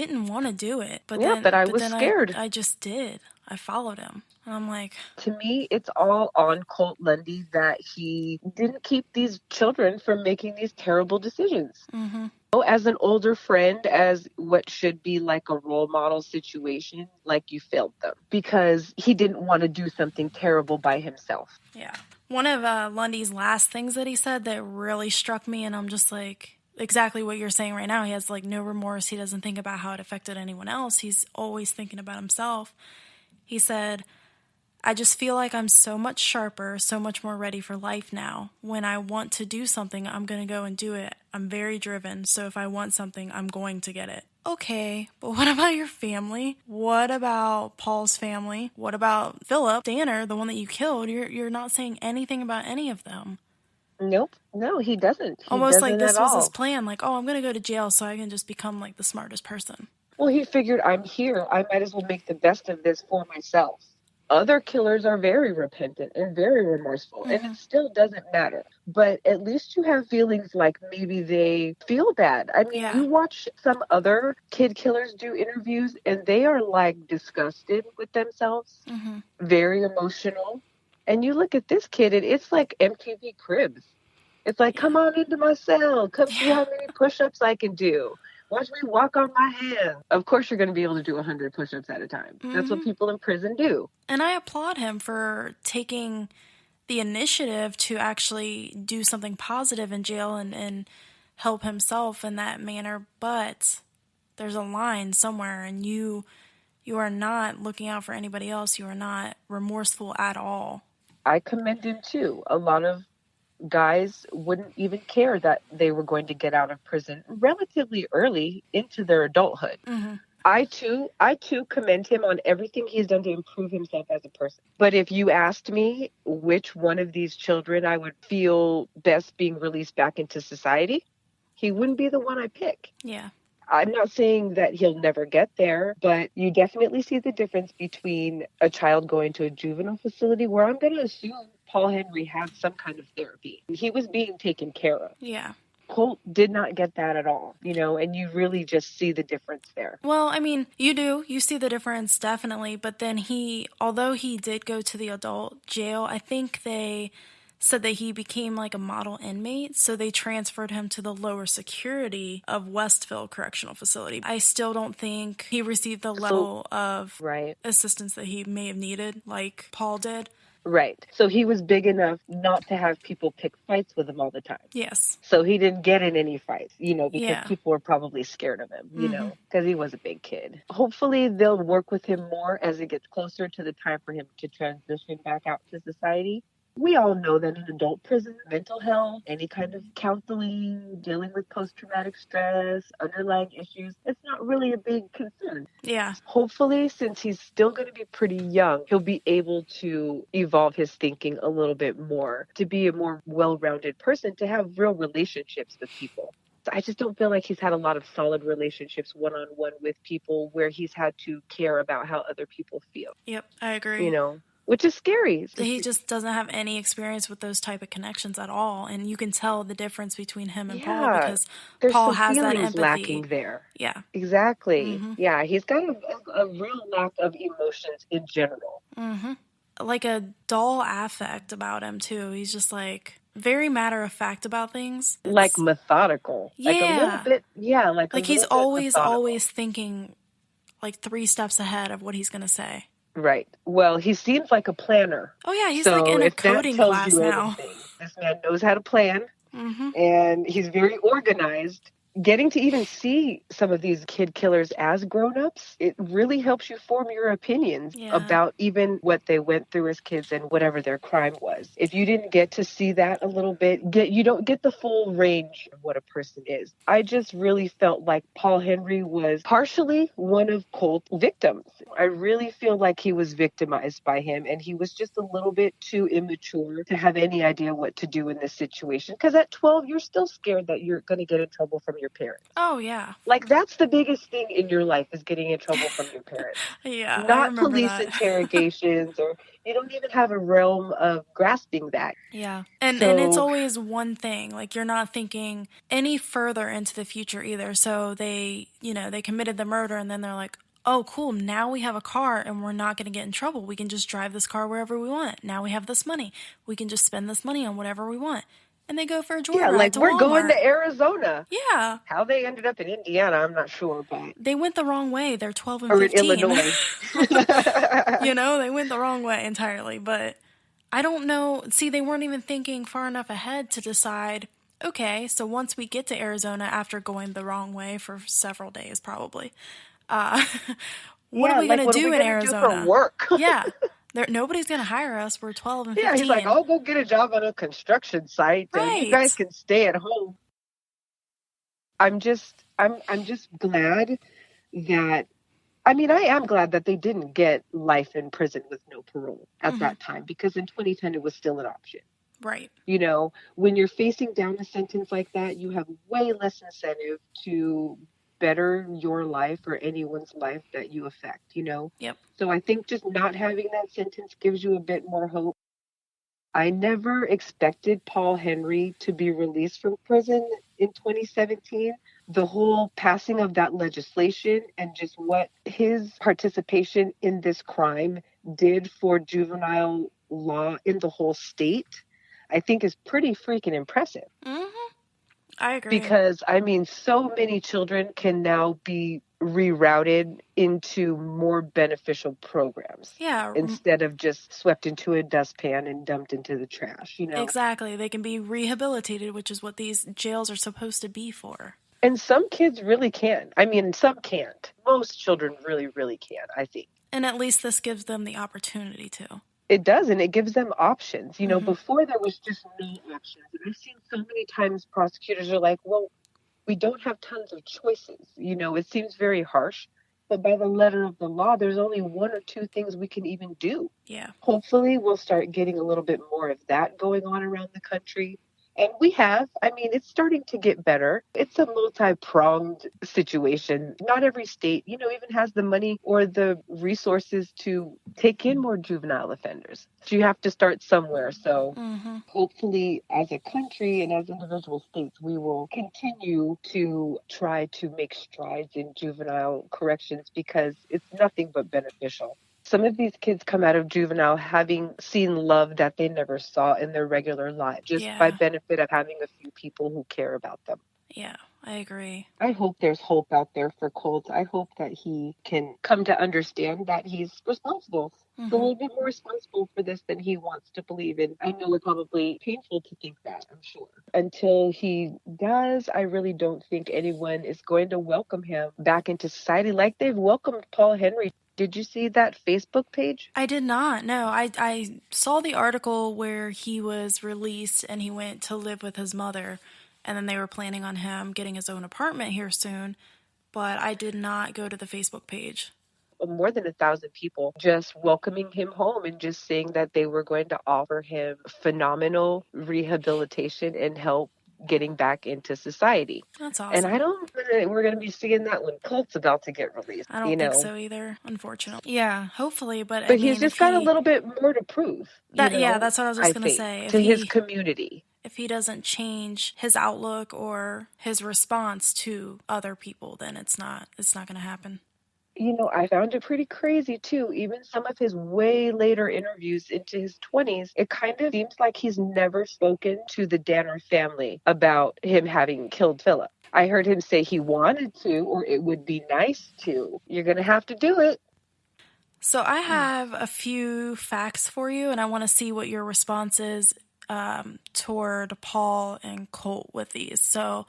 didn't want to do it. But I was scared. I just did. I followed him. And I'm like... To me, it's all on Colt Lundy that he didn't keep these children from making these terrible decisions. Mm-hmm. As an older friend, as what should be like a role model situation, like you failed them because he didn't want to do something terrible by himself. Yeah. One of Lundy's last things that he said that really struck me, and I'm just like, exactly what you're saying right now. He has like no remorse. He doesn't think about how it affected anyone else. He's always thinking about himself. He said, I just feel like I'm so much sharper, so much more ready for life now. When I want to do something, I'm going to go and do it. I'm very driven, so if I want something, I'm going to get it. Okay, but what about your family? What about Paul's family? What about Phillip Danner, the one that you killed? You're not saying anything about any of them. Nope. No, he doesn't. Almost like this was his plan. Like, oh, I'm going to go to jail so I can just become like the smartest person. Well, he figured, I'm here. I might as well make the best of this for myself. Other killers are very repentant and very remorseful, and it still doesn't matter. But at least you have feelings like maybe they feel bad. I mean, you watch some other kid killers do interviews, and they are like disgusted with themselves, very emotional. And you look at this kid, and it's like MTV Cribs. It's like, come on into my cell. Come see how many push-ups I can do. Watch me walk on my hands. Of course, you're going to be able to do 100 push-ups at a time. That's what people in prison do. And I applaud him for taking the initiative to actually do something positive in jail and help himself in that manner. But there's a line somewhere, and you are not looking out for anybody else. You are not remorseful at all. I commend him, too. A lot of guys wouldn't even care that they were going to get out of prison relatively early into their adulthood. I too commend him on everything he's done to improve himself as a person. But if you asked me which one of these children I would feel best being released back into society, he wouldn't be the one I pick. Yeah. I'm not saying that he'll never get there, but you definitely see the difference between a child going to a juvenile facility, where I'm going to assume Paul Henry had some kind of therapy. He was being taken care of. Yeah. Colt did not get that at all, and you really just see the difference there. Well, I mean, you do. You see the difference, definitely. But then although he did go to the adult jail, I think they said that he became like a model inmate, so they transferred him to the lower security of Westville Correctional Facility. I still don't think he received the level of assistance that he may have needed, like Paul did. Right. So he was big enough not to have people pick fights with him all the time. Yes. So he didn't get in any fights, because people were probably scared of him, because he was a big kid. Hopefully they'll work with him more as it gets closer to the time for him to transition back out to society. We all know that in adult prison, mental health, any kind of counseling, dealing with post-traumatic stress, underlying issues, it's not really a big concern. Yeah. Hopefully, since he's still going to be pretty young, he'll be able to evolve his thinking a little bit more, to be a more well-rounded person, to have real relationships with people. I just don't feel like he's had a lot of solid relationships one-on-one with people where he's had to care about how other people feel. Yep, I agree. Which is scary. He just doesn't have any experience with those type of connections at all, and you can tell the difference between him and Paul, because Paul has that empathy. Lacking there. Yeah, exactly. Yeah, he's got a real lack of emotions in general. Like a dull affect about him too. He's just like very matter of fact about things. Like methodical. Yeah, like a little bit. Yeah, like he's always thinking like 3 steps ahead of what he's gonna say. Right. Well, he seems like a planner. Oh, yeah. He's like in a coding class now. This man knows how to plan, and he's very organized. Getting to even see some of these kid killers as grown-ups, it really helps you form your opinions about even what they went through as kids and whatever their crime was. If you didn't get to see that a little bit, you don't get the full range of what a person is. I just really felt like Paul Henry was partially one of Colt's victims. I really feel like he was victimized by him, and he was just a little bit too immature to have any idea what to do in this situation. Because at 12, you're still scared that you're going to get in trouble from your your parents. Oh, yeah. Like, that's the biggest thing in your life, is getting in trouble from your parents. Yeah, I Not remember police that. interrogations, or you don't even have a realm of grasping that. Yeah. And it's So, always one thing. Like, you're not thinking any further into the future either. So they committed the murder, and then they're like, oh, cool, now we have a car and we're not going to get in trouble. We can just drive this car wherever we want. Now we have this money. We can just spend this money on whatever we want. And they go for a joyride like, to we're Walmart. going to Arizona. Yeah. How they ended up in Indiana, I'm not sure, but... They went the wrong way. They're 12 and or 15. in Illinois. They went the wrong way entirely. But I don't know. See, they weren't even thinking far enough ahead to decide, okay, so once we get to Arizona after going the wrong way for several days probably, what are we going to do in Arizona? Do for work? Yeah. Nobody's going to hire us. We're 12 and 15. Yeah, he's like, I'll go get a job on a construction site, and you guys can stay at home. I'm just glad that, I am glad that they didn't get life in prison with no parole at that time, because in 2010 it was still an option. Right. When you're facing down a sentence like that, you have way less incentive to better your life or anyone's life that you affect, Yep. So I think just not having that sentence gives you a bit more hope. I never expected Paul Henry to be released from prison in 2017. The whole passing of that legislation and just what his participation in this crime did for juvenile law in the whole state, I think is pretty freaking impressive. Mm-hmm. I agree. Because, so many children can now be rerouted into more beneficial programs. Yeah. Instead of just swept into a dustpan and dumped into the trash, Exactly. They can be rehabilitated, which is what these jails are supposed to be for. And some kids really can. Some can't. Most children really, really can, I think. And at least this gives them the opportunity to. It does, and it gives them options. Before there was just no options. And I've seen so many times prosecutors are like, well, we don't have tons of choices. It seems very harsh, but by the letter of the law, there's only one or two things we can even do. Yeah. Hopefully we'll start getting a little bit more of that going on around the country. And we have. It's starting to get better. It's a multi-pronged situation. Not every state, even has the money or the resources to take in more juvenile offenders. So you have to start somewhere. So hopefully as a country and as individual states, we will continue to try to make strides in juvenile corrections, because it's nothing but beneficial. Some of these kids come out of juvenile having seen love that they never saw in their regular life, just by benefit of having a few people who care about them. Yeah, I agree. I hope there's hope out there for Colt. I hope that he can come to understand that he's responsible. He's a little bit more responsible for this than he wants to believe in. I know it's probably painful to think that, I'm sure. Until he does, I really don't think anyone is going to welcome him back into society like they've welcomed Paul Henry. Did you see that Facebook page? I did not. No, I saw the article where he was released and he went to live with his mother, and then they were planning on him getting his own apartment here soon, but I did not go to the Facebook page. More than 1,000 people just welcoming him home and just saying that they were going to offer him phenomenal rehabilitation and help getting back into society. That's awesome. And I don't think we're going to be seeing that when Colt's about to get released. I don't think so either, unfortunately. Yeah, hopefully, but he's just got a little bit more to prove. Yeah, that's what I was just going to say. To his community. If he doesn't change his outlook or his response to other people, then it's not going to happen. I found it pretty crazy, too. Even some of his way later interviews into his 20s, it kind of seems like he's never spoken to the Danner family about him having killed Phillip. I heard him say he wanted to, or it would be nice to. You're going to have to do it. So I have a few facts for you, and I want to see what your response is toward Paul and Colt with these. So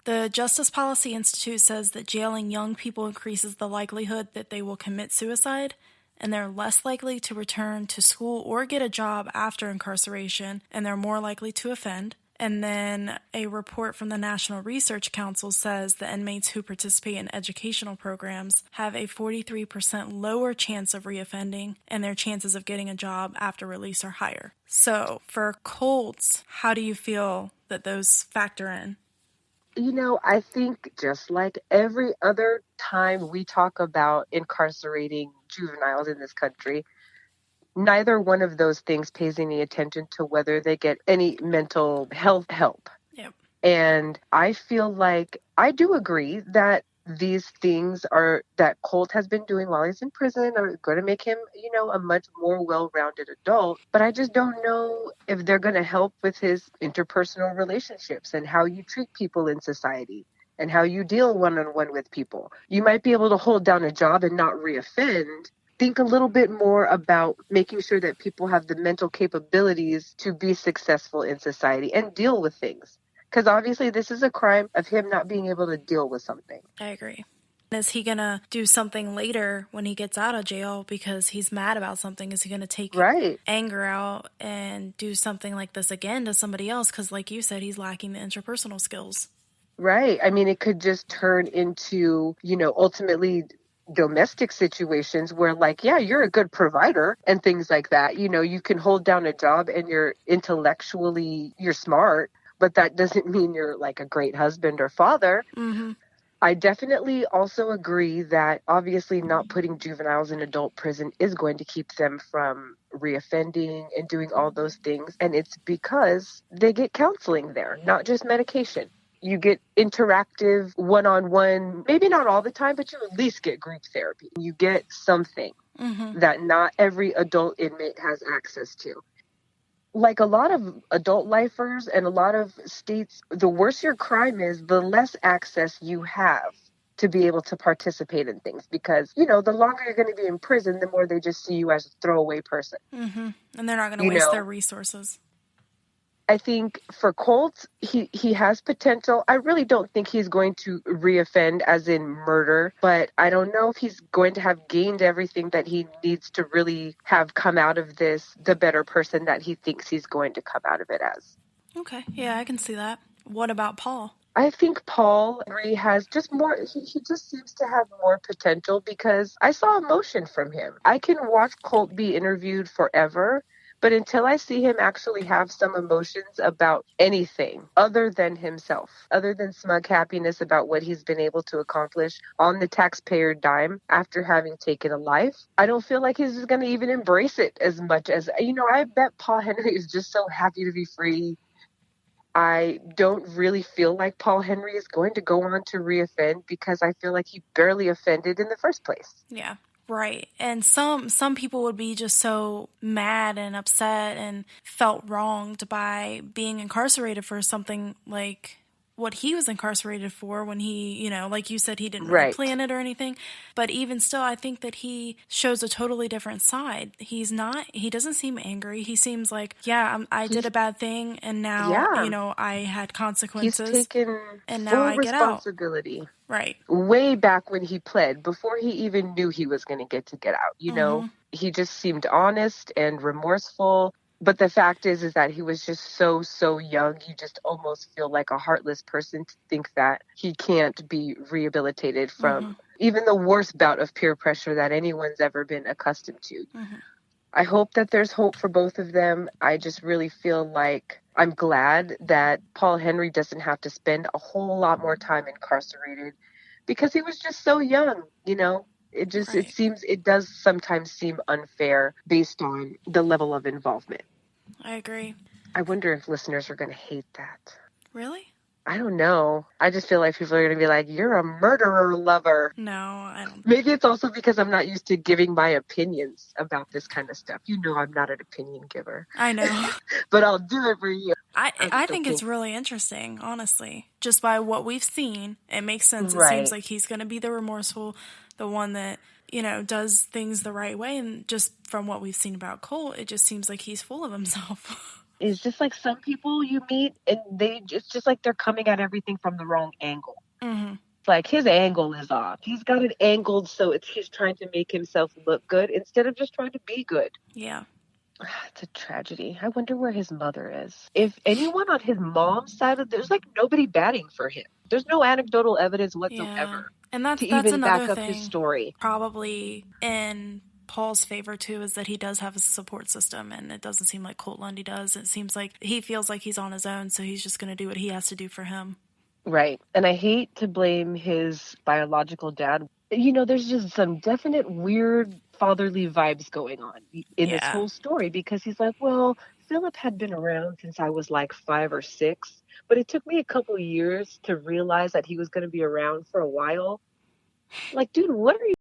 the Justice Policy Institute says that jailing young people increases the likelihood that they will commit suicide, and they're less likely to return to school or get a job after incarceration, and they're more likely to offend. And then a report from the National Research Council says that inmates who participate in educational programs have a 43% lower chance of reoffending, and their chances of getting a job after release are higher. So for Colts, how do you feel that those factor in? I think just like every other time we talk about incarcerating juveniles in this country, neither one of those things pays any attention to whether they get any mental health help. Yep. And I feel like I do agree that these things that Colt has been doing while he's in prison are going to make him, a much more well-rounded adult. But I just don't know if they're going to help with his interpersonal relationships and how you treat people in society and how you deal one-on-one with people. You might be able to hold down a job and not reoffend. Think a little bit more about making sure that people have the mental capabilities to be successful in society and deal with things. Because obviously this is a crime of him not being able to deal with something. I agree. Is he going to do something later when he gets out of jail because he's mad about something? Is he going to take anger out and do something like this again to somebody else? Because like you said, he's lacking the interpersonal skills. Right. I mean, it could just turn into, ultimately domestic situations where you're a good provider and things like that. You can hold down a job and you're smart, but that doesn't mean you're like a great husband or father. Mm-hmm. I definitely also agree that obviously not putting juveniles in adult prison is going to keep them from reoffending and doing all those things. And it's because they get counseling there, not just medication. You get interactive one-on-one, maybe not all the time, but you at least get group therapy. You get something that not every adult inmate has access to. Like a lot of adult lifers and a lot of states, the worse your crime is, the less access you have to be able to participate in things. Because, the longer you're going to be in prison, the more they just see you as a throwaway person. Mm-hmm. And they're not going to waste their resources. I think for Colt, he has potential. I really don't think he's going to reoffend as in murder, but I don't know if he's going to have gained everything that he needs to really have come out of this, the better person that he thinks he's going to come out of it as. Okay. Yeah, I can see that. What about Paul? I think Paul has just more, he just seems to have more potential because I saw emotion from him. I can watch Colt be interviewed forever, but until I see him actually have some emotions about anything other than himself, other than smug happiness about what he's been able to accomplish on the taxpayer dime after having taken a life, I don't feel like he's just going to even embrace it as much as, I bet Paul Henry is just so happy to be free. I don't really feel like Paul Henry is going to go on to reoffend because I feel like he barely offended in the first place. Yeah. Right. And some people would be just so mad and upset and felt wronged by being incarcerated for something like what he was incarcerated for when he, like you said, he didn't really plan it or anything. But even still, I think that he shows a totally different side. He doesn't seem angry. He seems like, I did a bad thing and now, I had consequences. He's taken and now full I get out. Responsibility. Right. Way back when he pled, before he even knew he was going to get out, he just seemed honest and remorseful. But the fact is that he was just so, so young. You just almost feel like a heartless person to think that he can't be rehabilitated from even the worst bout of peer pressure that anyone's ever been accustomed to. I hope that there's hope for both of them. I just really feel like I'm glad that Paul Henry doesn't have to spend a whole lot more time incarcerated because he was just so young, It does sometimes seem unfair based on the level of involvement. I agree. I wonder if listeners are going to hate that. Really? I don't know. I just feel like people are going to be like, you're a murderer lover. No, I don't. Maybe it's also because I'm not used to giving my opinions about this kind of stuff. I'm not an opinion giver. I know. But I'll do it for you. I think it's really interesting, honestly. Just by what we've seen, it makes sense. It seems like he's going to be the remorseful, the one that, does things the right way. And just from what we've seen about Colt, it just seems like he's full of himself. It's just like some people you meet and it's just like they're coming at everything from the wrong angle. It's like his angle is off. He's got it angled so he's trying to make himself look good instead of just trying to be good. Yeah. It's a tragedy. I wonder where his mother is. If anyone on his mom's side there's like nobody batting for him. There's no anecdotal evidence whatsoever. Yeah. And that's even another back up thing. His story. Probably in Paul's favor too is that he does have a support system, and it doesn't seem like Colt Lundy does. It seems like he feels like he's on his own, so he's just going to do what he has to do for him. Right. And I hate to blame his biological dad. You know, there's just some definite weird fatherly vibes going on in this Yeah. whole story, because he's like, well, Philip had been around since I was like 5 or 6, but it took me a couple years to realize that he was going to be around for a while. Like, dude, what are you